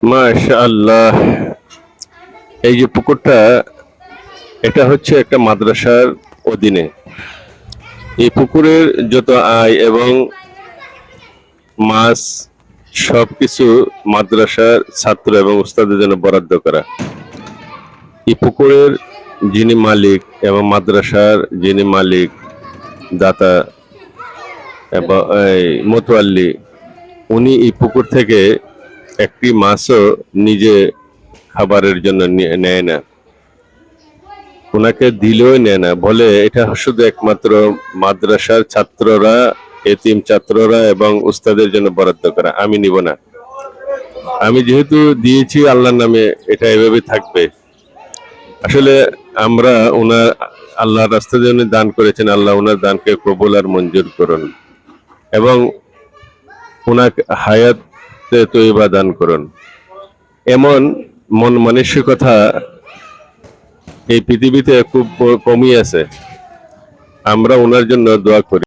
মাশাআল্লাহ। এই যে পুকুরটা, এটা হচ্ছে একটা মাদ্রাসার অধীনে। এই পুকুরের যত আয় এবং মাছ সবকিছু মাদ্রাসার ছাত্র এবং উস্তাদের জন্য বরাদ্দ করা। এই পুকুরের যিনি মালিক এবং মাদ্রাসার যিনি মালিক, দাতা এবং মোতোয়াল্লি, উনি এই পুকুর থেকে একটি মাছও নিজে খাবারের জন্য নেয় না, ওনাকে দিলেও নেয় না, বলে এটা শুধু একমাত্র মাদ্রাসার ছাত্ররা, এতিম ছাত্ররা এবং উস্তাদের জন্য বরাদ্দ করা, আমি নিব না। আমি যেহেতু দিয়েছি আল্লাহর নামে, এটা এভাবে থাকবে। আসলে আমরা ওনার আল্লাহর রাস্তায় জন্য দান করেছেন, আল্লাহ ওনার দানকে কবুল আর মঞ্জুর করুন এবং ওনাকে হায়াতে তৈবা দান করুন। এমন মন মানসিকতা এই পৃথিবীতে খুব কমই আছে। আমরা ওনার জন্য দোয়া করি।